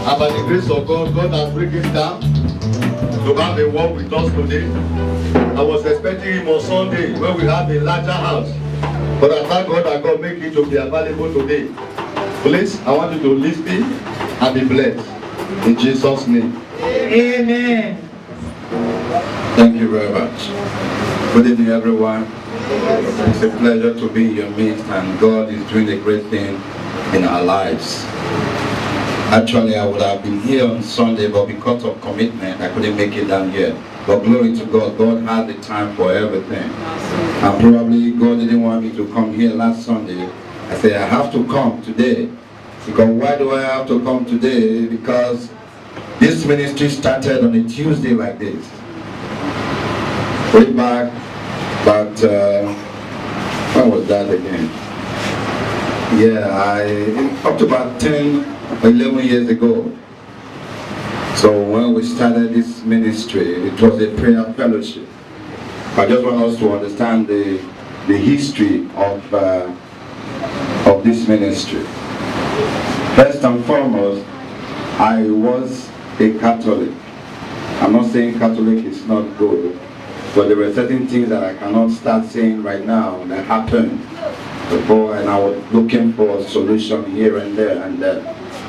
And by the grace of God, God has brought him down to have a walk with us today. I was expecting him on Sunday when we have a larger house. But I thank God that God make it to be available today. Please, I want you to listen and be blessed. In Jesus' name. Amen. Thank you very much. Good evening, everyone. It's a pleasure to be in your midst, and God is doing a great thing in our lives. Actually, I would have been here on Sunday, but because of commitment, I couldn't make it down here. But glory to God, God had the time for everything. And probably God didn't want me to come here last Sunday. I said, I have to come today. Because why do I have to come today? Because this ministry started on a Tuesday like this. Way back, but when was that again? Yeah, up to about 10, 11 years ago. So when we started this ministry, it was a prayer fellowship. I just want us to understand the history of this ministry. First and foremost, I was a Catholic. I'm not saying Catholic is not good, but there were certain things that I cannot start saying right now that happened before, and I was looking for a solution here and there, and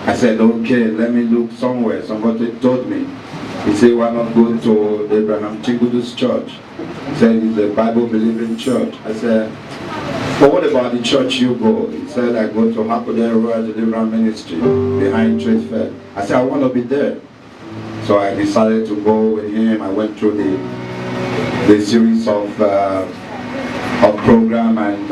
I said, okay, let me look somewhere. Somebody told me, he said, why not go to Abraham Chigudu's church? He said, it's a Bible-believing church. I said, but what about the church you go? He said, I go to Hakodare Royal Deliverance Ministry behind Trade Fair. I said, I want to be there. So I decided to go with him. I went through the series of program, and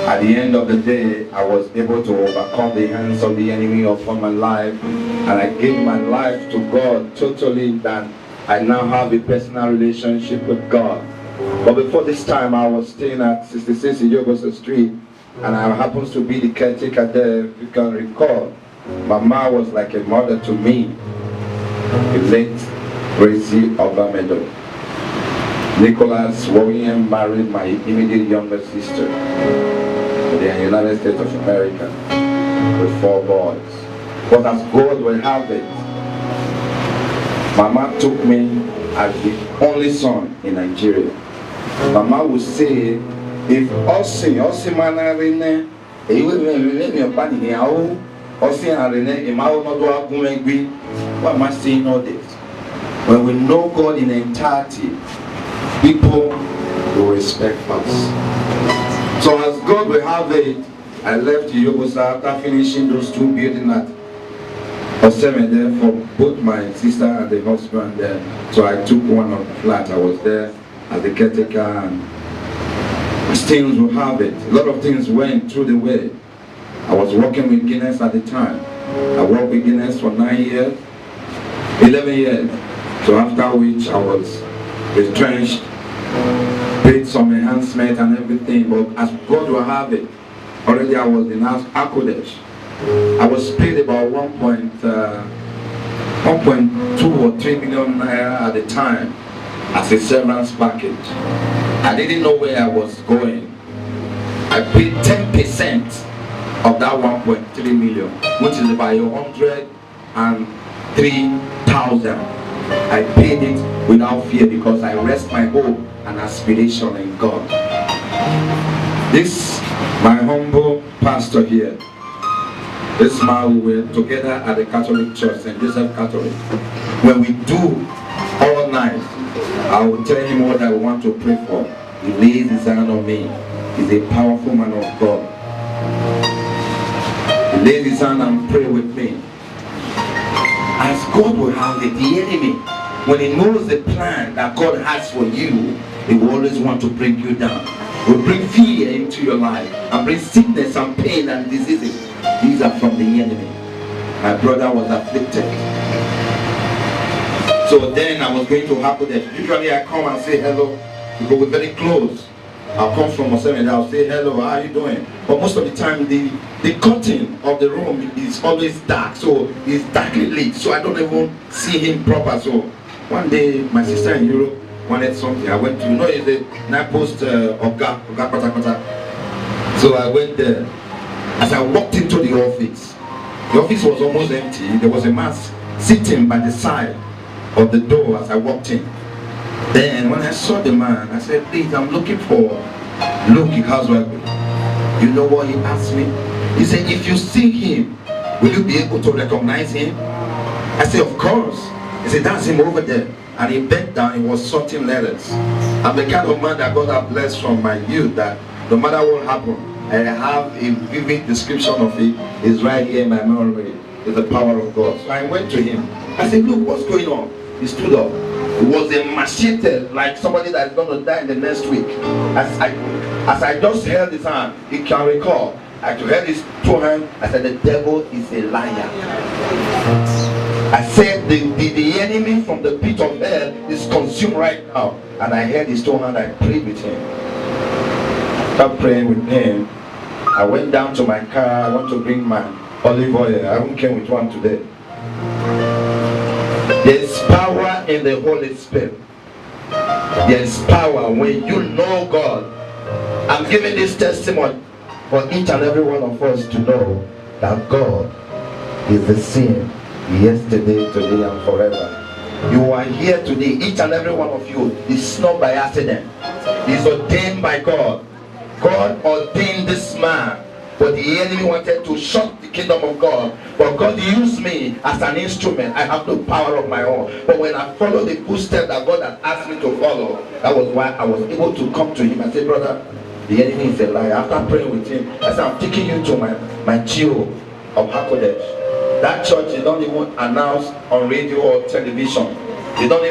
at the end of the day, I was able to overcome the hands of the enemy upon my life, and I gave my life to God totally, that I now have a personal relationship with God. But before this time, I was staying at 66 Yogosa Street, and I happens to be the caretaker there. If you can recall, my mom was like a mother to me, the late Gracie Obamedo. Nicholas William married my immediate younger sister. They are in the United States of America with 4 boys. But as God will have it, Mama took me as the only son in Nigeria. Mama would say, if Osi Manarine, why am I saying all this? When we know God in entirety, people will respect us. So as God will have it, I left Yogosa after finishing those 2 buildings at Oseme there for both my sister and the husband there. So I took one of the flats. I was there as the caretaker, and things will have it. A lot of things went through the way. I was working with Guinness at the time. I worked with Guinness for 9 years, 11 years. So after which I was retrenched, paid some enhancement and everything, but as God will have it, already I was in Akodesh. I was paid about 1.2 or 3 million naira at the time as a severance package. I didn't know where I was going. I paid 10% of that 1.3 million, which is about 103,000. I paid it without fear because I rest my hope and aspiration in God. This, my humble pastor here, this man, we were together at the Catholic Church, St. Joseph Catholic. When we do all night, I will tell him what I want to pray for. He lays his hand on me. He's a powerful man of God. He lays his hand and pray with me. As God will have it, the enemy, when he knows the plan that God has for you, he will always want to bring you down. He will bring fear into your life and bring sickness and pain and diseases. These are from the enemy. My brother was afflicted. So then I was going to happen that usually I come and say hello because we're very close. I'll come from Oseme and I'll say hello, how are you doing? But most of the time the curtain of the room is always dark, so it's darkly lit, so I don't even see him proper. So one day my sister in Europe wanted something. I went to, it's the night post Oga Pata. So I went there. As I walked into the office, The office was almost empty. There was a man sitting by the side of the door as I walked in. Then when I saw the man, I said, please, I'm looking for Luke Ikazwagbe. You know what he asked me? He said, if you see him, will you be able to recognize him? I said, of course. He said, that's him over there. And he bent down, he was sorting letters. I'm the kind of man that God has blessed from my youth, that no matter what happened, I have a vivid description of it. It's right here in my memory. It's the power of God. So I went to him. I said, look, what's going on? He stood up. He was a machete, like somebody that's going to die in the next week. As I just held his hand, he can recall, I held his two hands. I said, the devil is a liar. I said, the enemy from the pit of hell is consumed right now. And I held his two hands, I prayed with him. After praying with him, I went down to my car. I want to bring my olive oil. I haven't came with one today. There's power in the Holy Spirit. There's power when you know God. I'm giving this testimony for each and every one of us to know that God is the same yesterday, today, and forever. You are here today, each and every one of you. It's not by accident. It's ordained by God. God ordained this man, but the enemy wanted to shut the kingdom of God. But God used me as an instrument. I have no power of my own. But when I followed the footsteps that God had asked me to follow, that was why I was able to come to him and say, brother, the enemy is a liar. After praying with him, I said, I'm taking you to my GO of Hakodesh. That church, they don't even announce on radio or television. They don't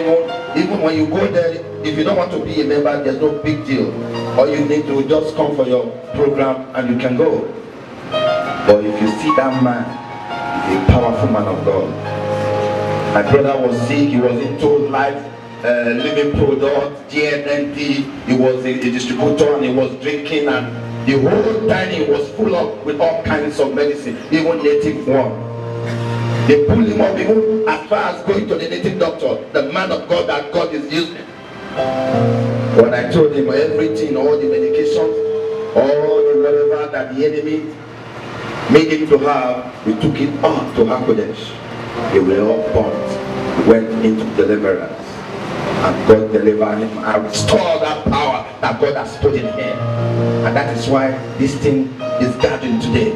even when you go there, if you don't want to be a member, there's no big deal. All you need to just come for your program and you can go. But if you see that man, he's a powerful man of God. My brother was sick, he was into life living product, GNNT, he was a distributor and he was drinking, and the whole dining was full of with all kinds of medicine, even native one. They pulled him up even as far as going to the native doctor, the man of God that God is using. When I told him everything, all the medications, all the whatever that the enemy made him to have, we took it on to Hakodesh. They were all pumped, went into deliverance, and God delivered him and restored that power that God has put in him. And that is why this thing is gathering today.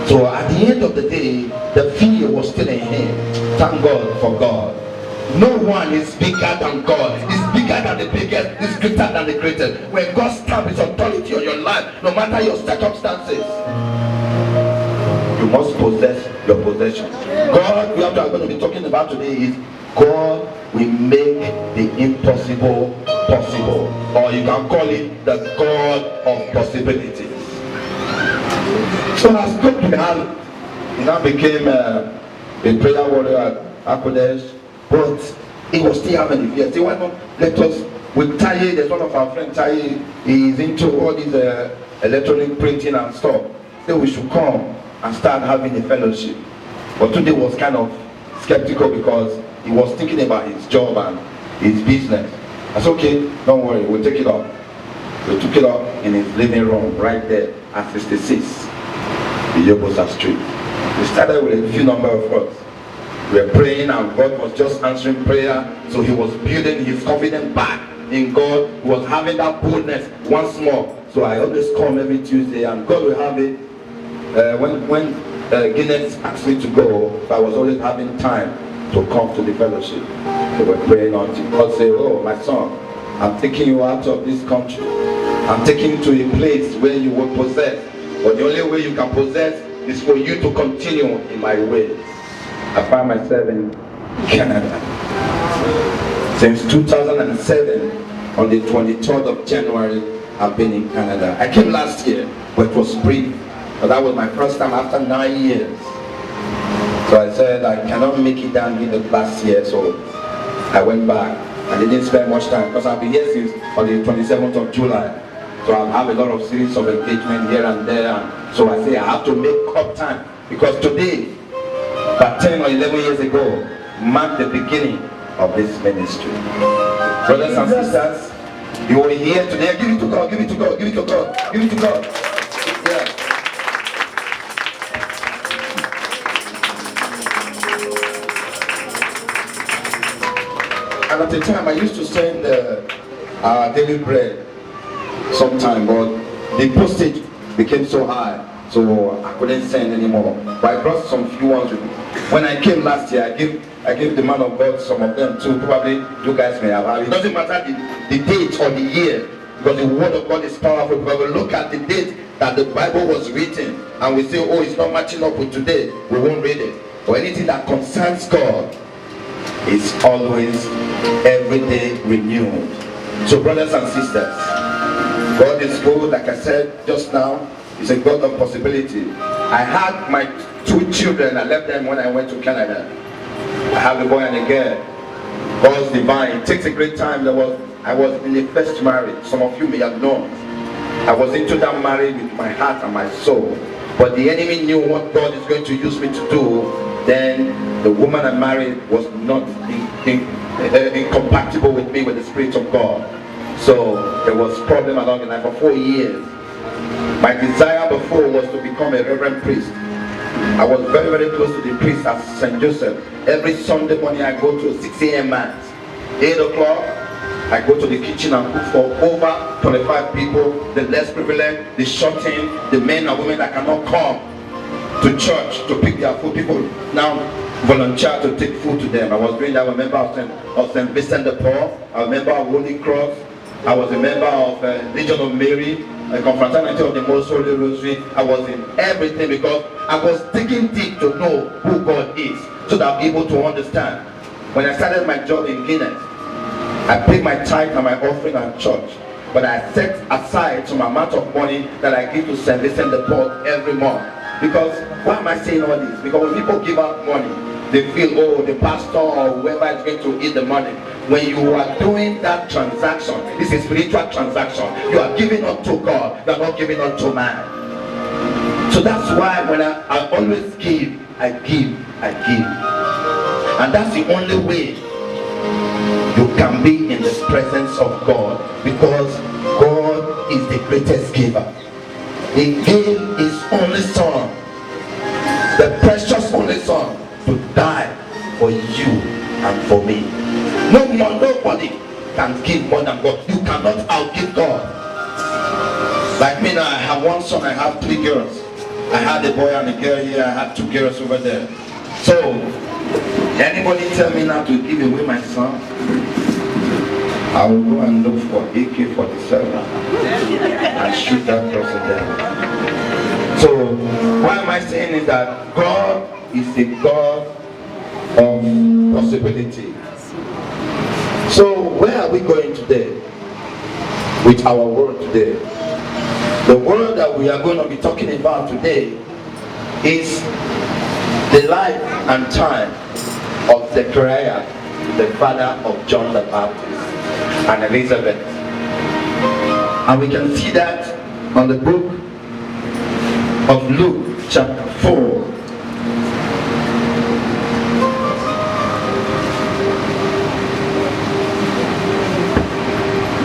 So at the end of the day, the fear was still in him. Thank God for God. No one is bigger than God. He's bigger than the biggest. He's greater than the greatest. When God stamps his authority on your life, no matter your circumstances, you must possess your possession. God, we are going to be talking about today is God will make the impossible possible. Or you can call it the God of possibilities. So as God began, he now became a prayer warrior at Hakodesh, but he was still having the fear. Say, why not let us, with Taye, there's one of our friends, Taye, he's into all these electronic printing and stuff. So we should come and start having a fellowship. But today was kind of skeptical because he was thinking about his job and his business. I said, okay, don't worry, we'll take it up. We took it up in his living room right there at 66. The Yobosa Street. We started with a few number of us. We were praying and God was just answering prayer. So he was building his confidence back in God. He was having that boldness once more. So I always come every Tuesday and God will have it. When Guinness asked me to go, I was always having time to come to the fellowship. So we're praying until God said, oh my son, I'm taking you out of this country. I'm taking you to a place where you will possess. But the only way you can possess is for you to continue in my ways. I find myself in Canada. Since 2007, on the 23rd of January, I've been in Canada. I came last year, but it was brief. But that was my first time after 9 years. So I said I cannot make it down here last year, so I went back. I didn't spend much time because I've been here since on the 27th of July. So I have a lot of series of engagement here and there, and so I say I have to make up time because today, about 10 or 11 years ago, marked the beginning of this ministry. Brothers and sisters, you are here today. Give it to God, give it to God, give it to God, give it to God. Yeah. And at the time, I used to send daily bread sometime, but the postage became so high, so I couldn't send anymore. But I brought some few ones with me. When I came last year, I gave the man of God some of them too. Probably you guys may have. It doesn't matter the date or the year, because the word of God is powerful. Because we look at the date that the Bible was written and we say, oh, it's not matching up with today, we won't read it. Or anything that concerns God is always every day renewed. So brothers and sisters, God is good. Like I said just now, He's a God of possibility. I had my 2 children. I left them when I went to Canada. I have a boy and a girl. God's divine. It takes a great time. I was in the first marriage. Some of you may have known. I was into that marriage with my heart and my soul. But the enemy knew what God is going to use me to do. Then the woman I married was not incompatible with me, with the Spirit of God. So there was problem along the line for 4 years. My desire before was to become a reverend priest. I was very, very close to the priest at St. Joseph. Every Sunday morning I go to a 6 a.m. mass. 8 o'clock, I go to the kitchen and cook for over 25 people, the less privileged, the shorting, the men and women that cannot come to church to pick their food. People now volunteer to take food to them. I was doing that. I was a member of St. Vincent de Paul. I was a member of Holy Cross. I was a member of Legion of Mary, a confraternity of the Most Holy Rosary. I was in everything because I was digging deep to know who God is, so that I'll be able to understand. When I started my job in Guinness, I paid my tithe and my offering at church, but I set aside some amount of money that I give to St. Vincent de Paul every month. Because, why am I saying all this? Because when people give out money, they feel, oh, the pastor or whoever is going to eat the money. When you are doing that transaction, it's a spiritual transaction. You are giving unto God, you are not giving unto man. So that's why when I always give, I give. And that's the only way you can be in the presence of God, because God is the greatest giver. He gave His only Son, the precious only Son, to die for you and for me. Nobody can give more than God. You cannot outgive God. Like me now, I have one son, I have 3 girls. I had a boy and a girl here, I had 2 girls over there. So, anybody tell me now to give away my son, I will go and look for AK-47 and shoot that person down. So, what am I saying is that God is the God of possibility. So, where are we going today with our word today? The word that we are going to be talking about today is the life and time of Zechariah, the father of John the Baptist and Elizabeth. And we can see that on the book of Luke chapter 4.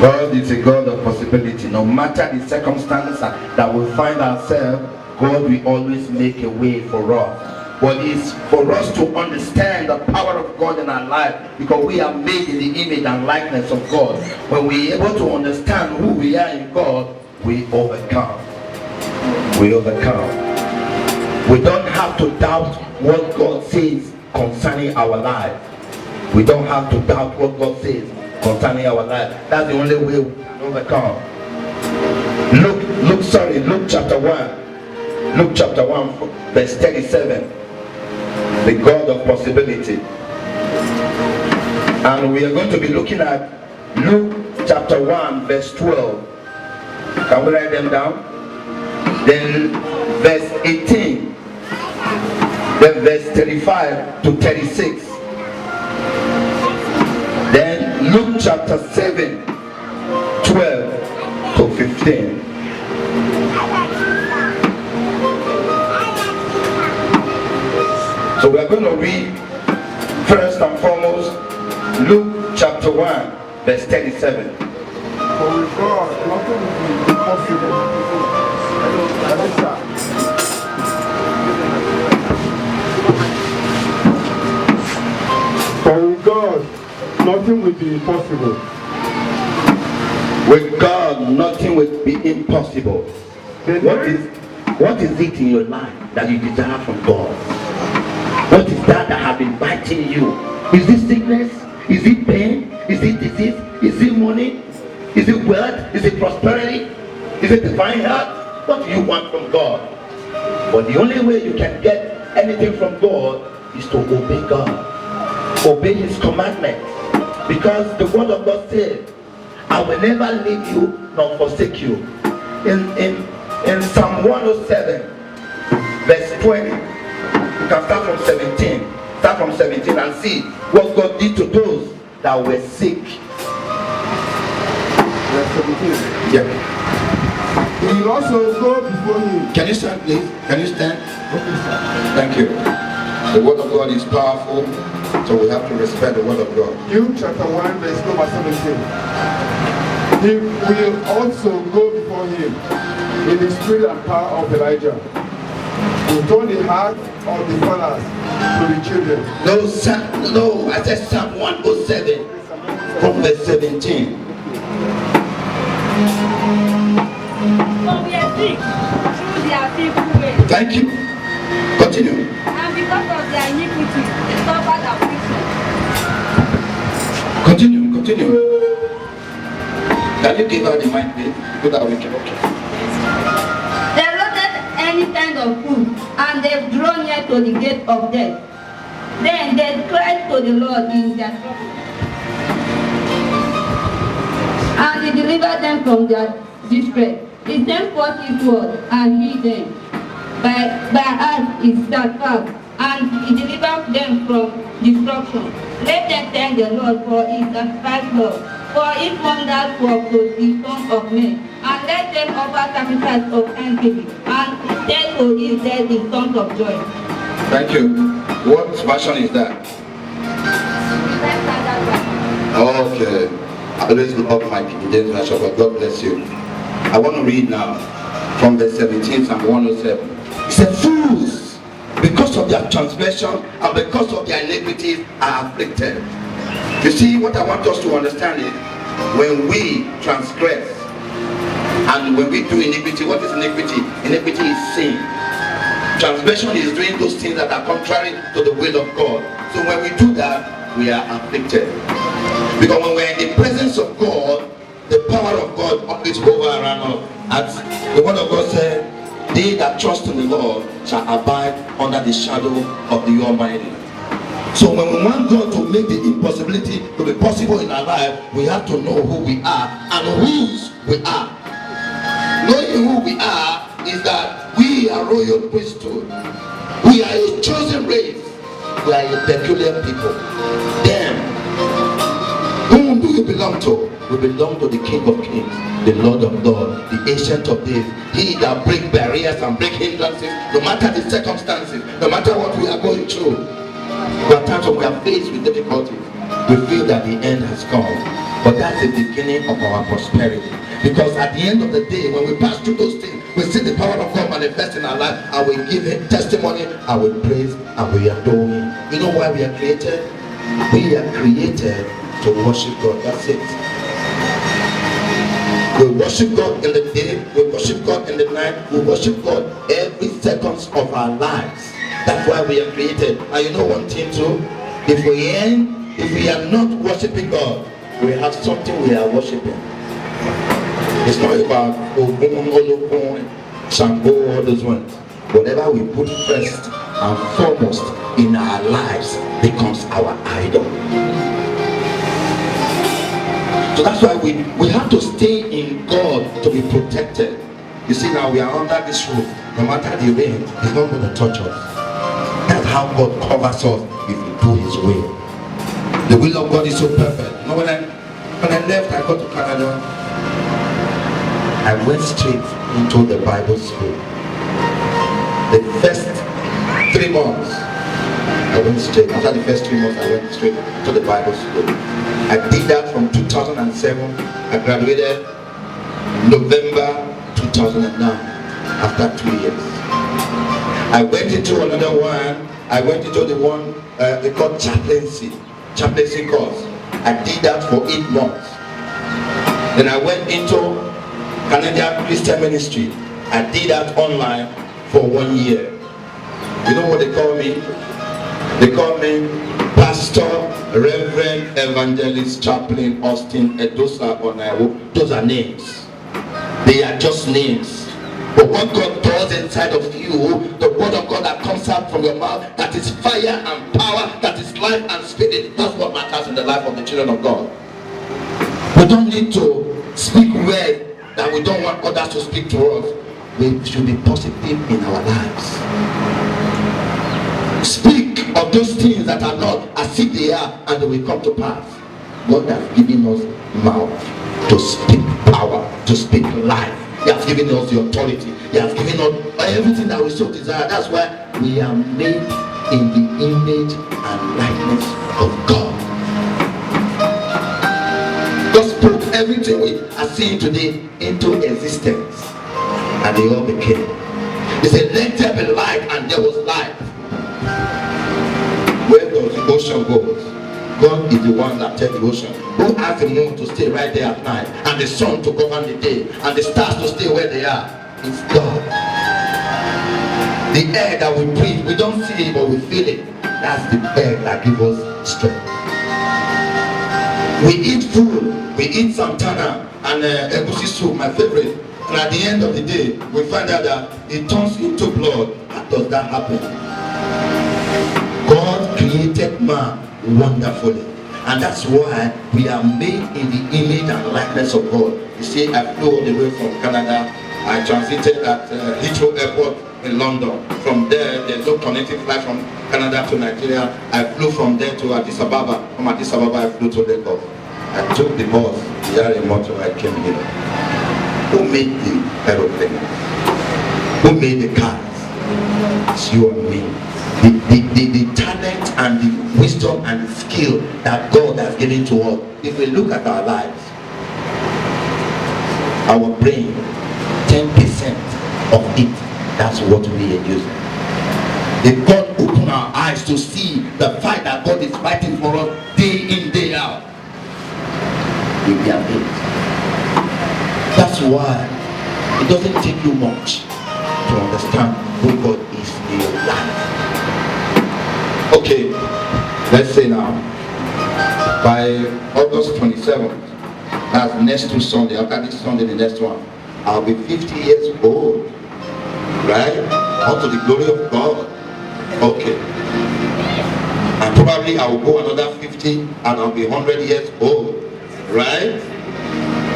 God is a God of possibility. No matter the circumstances that we find ourselves, God will always make a way for us. But it's for us to understand the power of God in our life, because we are made in the image and likeness of God. When we are able to understand who we are in God, we overcome. We overcome. We don't have to doubt what God says concerning our life. We don't have to doubt what God says concerning our life. That's the only way we can overcome. Luke chapter 1. Luke chapter 1 verse 37. The God of possibility. And we are going to be looking at Luke chapter 1 verse 12. Can we write them down? Then verse 18. Then verse 35 to 36. Then Luke chapter 7, 12 to 15. So we are going to read first and foremost Luke chapter 1 verse 37. For with God, nothing is impossible. For with God, nothing will be impossible. With God, nothing will be impossible. What is it in your life that you desire from God? What is that has been biting you? Is it sickness? Is it pain? Is it disease? Is it money? Is it wealth? Is it prosperity? Is it divine health? What do you want from God? But the only way you can get anything from God is to obey God. Obey His commandments. Because the word of God says, I will never leave you nor forsake you. In Psalm 107, verse 20, you can start from 17. Start from 17 and see what God did to those that were sick. Verse 17. Yeah. He will also go before him. Can you stand, please? Can you stand? Okay, sir. Thank you. The word of God is powerful, so we have to respect the word of God. Luke chapter 1, verse number 17. He will also go before him in the spirit and power of Elijah, to turn the heart of the fathers to the children. No, I said Psalm 107 from verse 17. So we are sick through their sinful ways. Thank you. Continue. And because of their iniquity, they suffered affliction. Continue. Can you give her the mic, please? So that we can, okay. They loathed any kind of food, and they drew near to the gate of death. Then they cried to the Lord in their trouble, and He delivered them from their distress. He sent forth His word and healed them. By us is steadfast, and He delivered them from destruction. Let them thank the Lord for His steadfast love, for His wonders work to the Son of Men. And let them offer sacrifice of thanksgiving, and tell to His dead in songs of joy. Thank you. What version is that? Okay. I always love my King James version, but God bless you. I want to read now from verse 17, Psalm 107. It said, fools, because of their transgression and because of their iniquities, are afflicted. You see, what I want us to understand is, when we transgress and when we do iniquity, what is iniquity? Iniquity is sin. Transgression is doing those things that are contrary to the will of God. So when we do that, we are afflicted. Because when we're in the presence of God, the power of God always over around us. As the word of God said, they that trust in the Lord shall abide under the shadow of the Almighty. So when we want God to make the impossibility to be possible in our life, we have to know who we are and whose we are. Knowing who we are is that we are royal priesthood. We are a chosen race. We are a peculiar people. Then, whom do you belong to? We belong to the King of Kings, the Lord of Lords, the Ancient of Days. He that breaks barriers and breaks hindrances, no matter the circumstances, no matter what we are going through. There are times when we are faced with difficulties, we feel that the end has come. But that's the beginning of our prosperity. Because at the end of the day, when we pass through those things, we see the power of God manifest in our life, and we give Him testimony, and we praise, and we adore Him. You know why we are created? We are created to worship God. That's it. We worship God in the day, we worship God in the night, we worship God every second of our lives. That's why we are created. And you know one thing too? If we are not worshiping God, we have something we are worshiping. It's not about shampoo, all those ones. Whatever we put first and foremost in our lives becomes our idol. So that's why we have to stay in God to be protected. You see, now we are under this roof. No matter the rain, it's not going to touch us. That's how God covers us if we do His will. The will of God is so perfect. You know, when I left, I got to Canada, I went straight into the Bible school. The first 3 months, I went straight. After the first 3 months, I went straight to the Bible school. I did that from 2007. I graduated November 2009 after 2 years. I went into another one. I went into the one they called chaplaincy course. I did that for 8 months. Then I went into Canadian Christian ministry. I did that online for 1 year. You know what they call me? They call me Pastor, Reverend, Evangelist, Chaplain, Austin, Edosa, Onaiwo. Those are names. They are just names. But what God does inside of you, the word of God that comes out from your mouth, that is fire and power, that is life and spirit, that's what matters in the life of the children of God. We don't need to speak words that we don't want others to speak to us. We should be positive in our lives. Speak of those things that are not as if they are, and they will come to pass. God has given us mouth to speak power, to speak life. He has given us the authority. He has given us everything that we so desire. That's why we are made in the image and likeness of God. God spoke everything we are seeing today into existence, and they all became. He said, let there be light, and there was light. Where does the ocean go? God is the one that tells the ocean. Who asked the moon to stay right there at night, and the sun to govern the day, and the stars to stay where they are? It's God. The air that we breathe, we don't see it, but we feel it. That's the air that gives us strength. We eat food, we eat samtana and egusi soup, my favorite. And at the end of the day, we find out that it turns into blood. How does that happen? God created man wonderfully, and that's why we are made in the image and likeness of God. You see, I flew all the way from Canada. I transited at Heathrow Airport in London. From there, there's no connecting flight from Canada to Nigeria. I flew from there to Addis Ababa. From Addis Ababa, I flew to Lagos. I took the bus, the motor, I came here. Who made the aeroplane? Who made the cars? It's you and me. The talent and the wisdom and the skill that God has given to us. If we look at our lives, our brain, 10% of it, that's what we are using. If God open our eyes to see the fight that God is fighting for us day in, day out, we'll be amazed. That's why it doesn't take you much to understand who God is in your life. Okay, let's say now, by August 27th, that's next to Sunday, after this Sunday, the next one, I'll be 50 years old, right? Unto the glory of God. Okay. And probably I will go another 50 and I'll be 100 years old, right?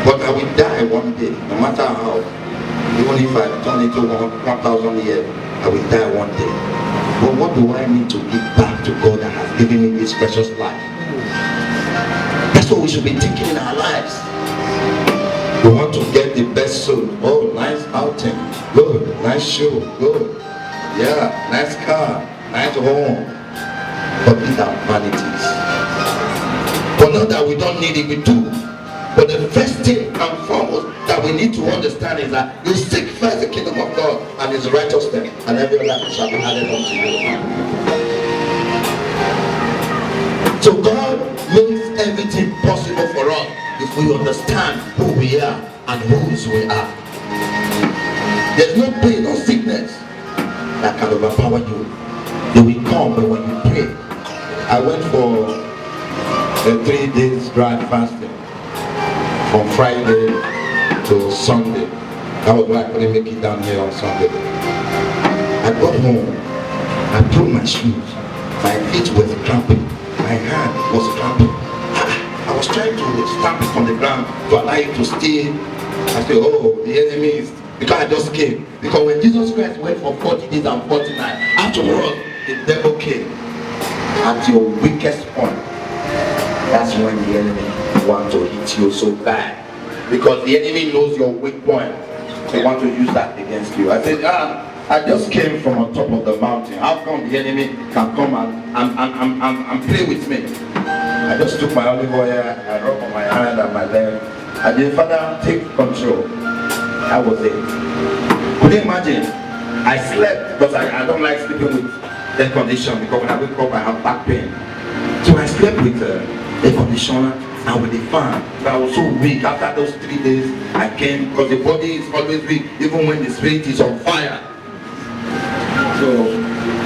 But I will die one day, no matter how. Even if I turn into 1,000 years, I will die one day. But what do I need to give back to God that has given me this precious life? That's what we should be thinking in our lives. We want to get the best suit. Oh, nice outing. Good. Nice shoe. Good. Yeah, nice car. Nice home. But these are vanities. But not that we don't need it, we do. But the first thing and foremost that we need to understand is that you seek first the kingdom of God and his righteousness, and every other thing shall be added unto you. So God makes everything possible for us if we understand who we are and whose we are. There's no pain or sickness that can overpower you. They will come, but when you pray. I went for a 3 days dry fasting from Friday to Sunday. That was why I couldn't make it down here on Sunday. I got home, I put my shoes, my feet were cramping, my hand was cramping. I was trying to stamp it on the ground to allow it to stay. I said, oh, the enemy is, because I just came. Because when Jesus Christ went for 40 days and 40 nights, afterwards, the devil came at your weakest point. That's when the enemy wants to hit you so bad. Because the enemy knows your weak point. They want to use that against you. I said, I just came from on top of the mountain. How come the enemy can come and play with me? I just took my olive oil, I rubbed on my hand and my leg. I said, Father, take control. That was it. Could you imagine? I slept, because I don't like sleeping with air condition, because when I wake up I have back pain. So I slept with air conditioner, and with the fan. But I was so weak. After those 3 days, I came, because the body is always weak, even when the spirit is on fire. So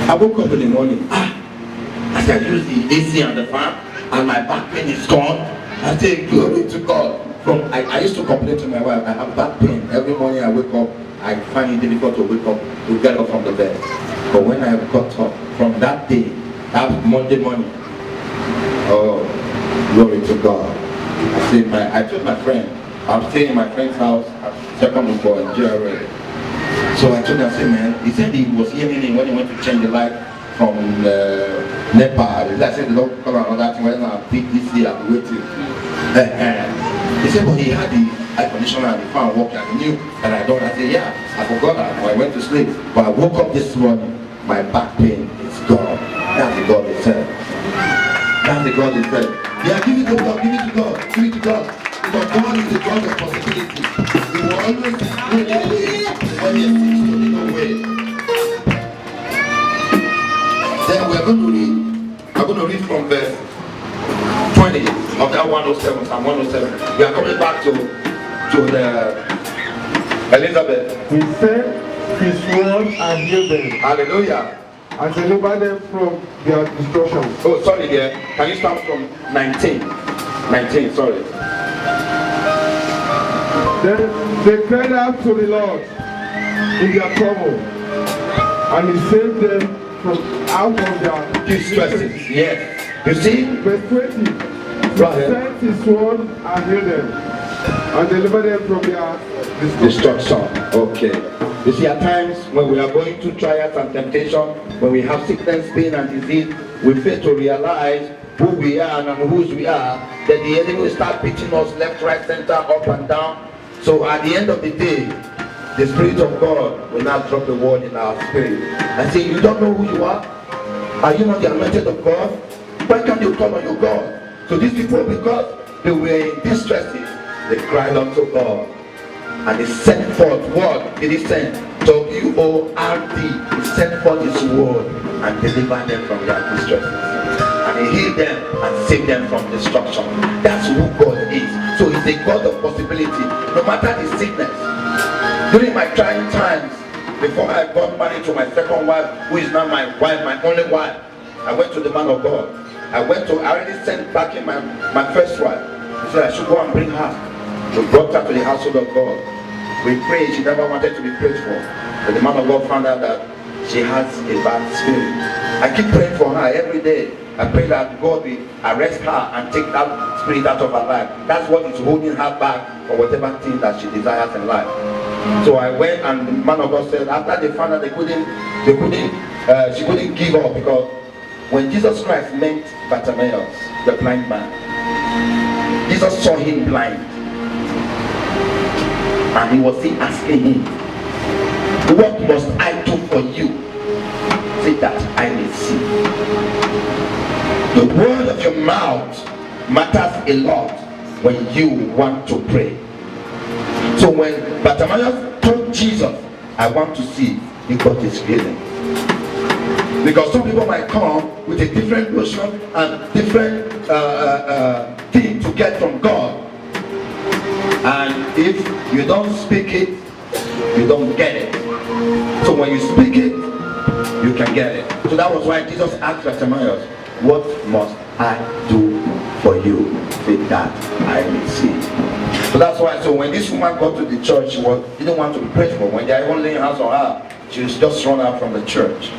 I woke up in the morning. I said, use the AC and the fan, and my back pain is gone. I said, glory to God. I used to complain to my wife, I have back pain. Every morning I wake up, I find it difficult to wake up, to get up from the bed. But when I got up, from that day, that Monday morning, oh, glory to God. I told my friend, I'm staying in my friend's house at second floor in GRA. So I told him, I said, man, he said he was hearing me when he went to change the light from Nepal. I said, the Lord come around that thing, when I pick this year, I'll be waiting. He said, but he had the air conditioner and the fan working, and he knew that I don't. I said, yeah, I forgot that. I went to sleep. But I woke up this morning, my back pain is gone. That's the God he said. That's the God he said. Yeah, give it to God, give it to God, give it to God. Because God is the God of possibilities. He will always do a way when there seems to be no way. Then we're going to read. I'm going to read from verse 20 of that 107, Psalm 107. We are coming back to the Elizabeth. He sent his word and healed them, Hallelujah. and delivered them from their destruction. Oh, sorry there. Can you start from 19? 19, sorry. Then they cried out to the Lord in their trouble, and he saved them from out of their Distresses. Yes. You see? Verse 20. He Go ahead. sent his word and healed them, and delivered them from their destruction. Destruction. Okay. You see, at times when we are going through trials and temptation, when we have sickness, pain, and disease, we fail to realize who we are and whose we are. Then the enemy will start beating us left, right, center, up and down. So at the end of the day, the Spirit of God will now drop a word in our spirit and say, you don't know who you are? Are you not the anointed of God? Why can't you call on your God? So these people, because they were in distresses, they cried unto God. And he sent forth, what did he send? W-O-R-D. He sent forth his word and delivered them from their distresses. And he healed them and saved them from destruction. That's who God is. So he's a God of possibility. No matter the sickness. During my trying times, before I got married to my second wife, who is now my wife, my only wife, I went to the man of God. I already sent back in my first wife. He said I should go and bring her. We brought her to the household of God. We prayed, she never wanted to be prayed for. But the man of God found out that she has a bad spirit. I keep praying for her every day. I pray that God will arrest her and take that spirit out of her life. That's what is holding her back for whatever thing that she desires in life. So I went, and the man of God said after they found out she couldn't give up, because when Jesus Christ met Bartimaeus, the blind man, Jesus saw him blind. And he was still asking him, what must I do for you, so that I may see? The word of your mouth matters a lot when you want to pray. So when Bartimaeus told Jesus, I want to see, he got his healing. Because some people might come with a different notion and different thing to get from God. And if you don't speak it, you don't get it. So when you speak it, you can get it. So that was why Jesus asked Bartimaeus, what must I do for you, so that I may see? So that's why, so when this woman got to the church, she didn't want to be prayed for. When they were laying hands on her, she was just run out from the church.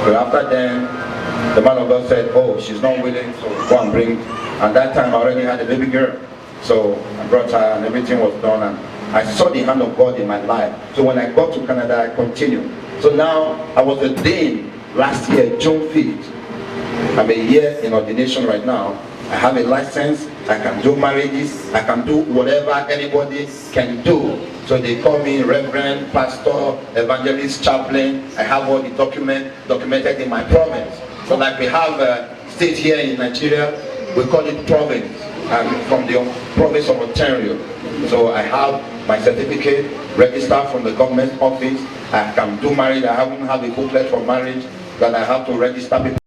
But after then, the man of God said, oh, she's not willing, so go and bring. And that time I already had a baby girl. So I brought her and everything was done, and I saw the hand of God in my life. So when I got to Canada, I continued. So now I was ordained last year, June 5th. I'm a year in ordination right now. I have a license, I can do marriages, I can do whatever anybody can do. So they call me Reverend, Pastor, Evangelist, Chaplain. I have all the documented in my province. So like we have a state here in Nigeria, we call it province. I'm from the province of Ontario. So I have my certificate registered from the government office. I can do marriage. I haven't had a booklet for marriage that I have to register people.